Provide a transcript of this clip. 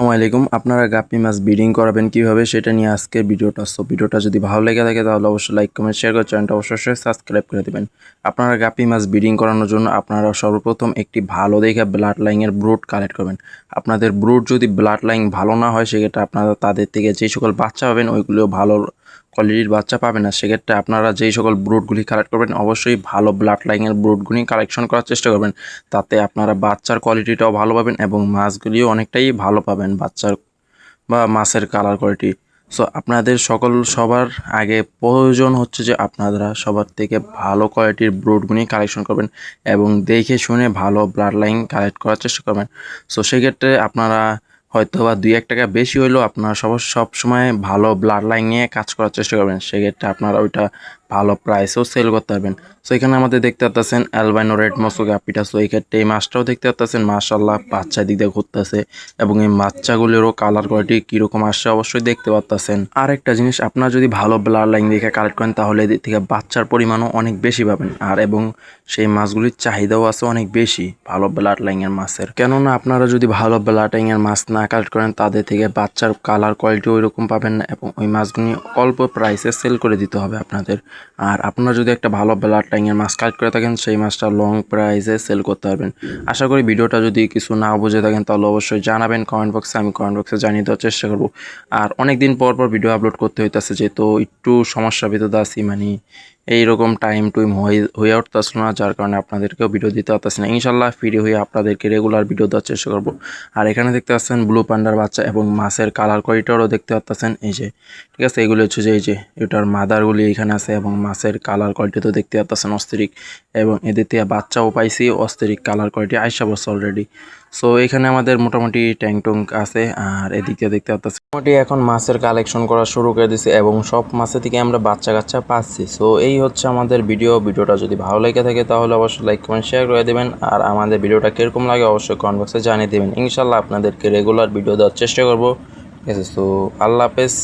আসসালামু আলাইকুম। আপনারা গাপ্পি মাছ ব্রিডিং করাবেন কিভাবে সেটা নিয়ে আজকের ভিডিওটা। ভিডিওটা যদি ভালো লেগে থাকে তাহলে অবশ্যই লাইক কমেন্ট শেয়ার করে চ্যানেলটা অবশ্যই সাবস্ক্রাইব করে দেবেন। আপনারা গাপ্পি মাছ ব্রিডিং করানোর জন্য আপনারা সর্বপ্রথম একটি ভালো দেখে ব্লাড লাইনের ব্রুড কালেক্ট করবেন। আপনাদের ব্রুড যদি ব্লাড লাইন ভালো না হয় সেক্ষেত্রে আপনারা তাদের থেকে যে সকল বাচ্চা পাবেন ওইগুলো ভালো কোয়ালিটির বাচ্চা পাবেন না। সেক্ষেত্রে আপনারা যেই সকল ব্রুডগুলি কালেক্ট করবেন অবশ্যই ভালো ব্লাড লাইনের ব্রুডগুলি কালেকশন করার চেষ্টা করবেন। তাতে আপনারা বাচ্চার কোয়ালিটিটাও ভালো পাবেন এবং মাছগুলিও অনেকটাই ভালো পাবেন বাচ্চার বা মাছের কালার কোয়ালিটি। আপনাদের সবার আগে প্রয়োজন হচ্ছে যে আপনারা সবার থেকে ভালো কোয়ালিটির ব্রুডগুলি কালেকশন করবেন এবং দেখে শুনে ভালো ব্লাড লাইন কালেক্ট করার চেষ্টা করবেন। সেক্ষেত্রে আপনারা হয়তো বা 2-1 টাকা বেশি হইলেও আপনারা সবসময় ভালো ব্লাড লাইন নিয়ে কাজ করার চেষ্টা করবেন। সেক্ষেত্রে আপনারা ওইটা ভালো প্রাইসেও সেল করতে পারবেন। এখানে আমাদের দেখতে পাচ্ছেন অ্যালবাইনো রেড মস্কো গাপ্পিটা। এই ক্ষেত্রে এই মাছটাও দেখতে পাচ্ছেন মাশাআল্লাহ বাচ্চা দিক দিয়ে ঘুরতেছে এবং এই বাচ্চাগুলোরও কালার কোয়ালিটি কীরকম আসছে অবশ্যই দেখতে পাচ্ছেন। আর একটা জিনিস, আপনারা যদি ভালো ব্লাড লাইন দেখে কালেক্ট করেন তাহলে এদের থেকে বাচ্চার পরিমাণও অনেক বেশি পাবেন এবং সেই মাছগুলির চাহিদাও আছে অনেক বেশি ভালো ব্লাড লাইনের মাছের। কেননা আপনারা যদি ভালো ব্লাড লাইনের মাছ না কালেক্ট করেন তাদের থেকে বাচ্চার কালার কোয়ালিটি ওই রকম পাবেন না এবং ওই মাছগুলি অল্প প্রাইসে সেল করে দিতে হবে আপনাদের। আর আপনারা যদি একটা ভালো ব্লাড লাইনের মাছ কালেক্ট করে থাকেন সেই মাছটা লং প্রাইসে সেল করতে পারবেন। আশা করি ভিডিওটা যদি কিছু না বুঝে থাকেন তাহলে অবশ্যই জানাবেন কমেন্ট বক্সে, আমি কমেন্ট বক্সে জানিয়ে দেওয়ার চেষ্টা করব। আর অনেক দিন পর ভিডিও আপলোড করতে হইতেছে যেহেতু একটু সমস্যার ভিতরে আছি, এইরকম টাইম হয়ে উঠতেছিল না, যার কারণে আপনাদেরকেও ভিডিও দিতে পারতেছি না। ইনশাল্লাহ ফ্রি হয়ে আপনাদেরকে রেগুলার ভিডিও দেওয়ার চেষ্টা করবো। আর এখানে দেখতে পাচ্ছেন ব্লু পান্ডার বাচ্চা এবং মাছের কালার কোয়ালিটিটাও দেখতে পাচ্ছেন। এই যে ঠিক আছে, এগুলো হচ্ছে যে এই যে এটার মাদারগুলি এখানে আছে এবং মাছের কালার কোয়ালিটি তো দেখতে পাচ্ছেন অস্থিরিক এবং এদের থেকে বাচ্চাও পাইছি অস্থিরিক কালার কোয়ালিটি আইসা বসছে অলরেডি। এখানে আমাদের মোটামুটি ট্যাং আছে আর এদিকে দেখতে পাচ্ছেন মোটামুটি এখন মাছের কালেকশন করা শুরু করে দিয়েছে এবং সব মাছের থেকে আমরা বাচ্চা কাচ্চা পাচ্ছি। এই হচ্ছে আমাদের ভিডিওটা যদি ভালো লেগে থাকে তাহলে অবশ্যই লাইক কমেন্ট শেয়ার করে দেবেন আর আমাদের ভিডিওটা কিরকম লাগে অবশ্যই কমেন্ট বক্সে জানিয়ে দেবেন। ইনশাল্লাহ আপনাদেরকে রেগুলার ভিডিও দেওয়ার চেষ্টা করবো। ঠিক আছে, আল্লাহ হাফেজ।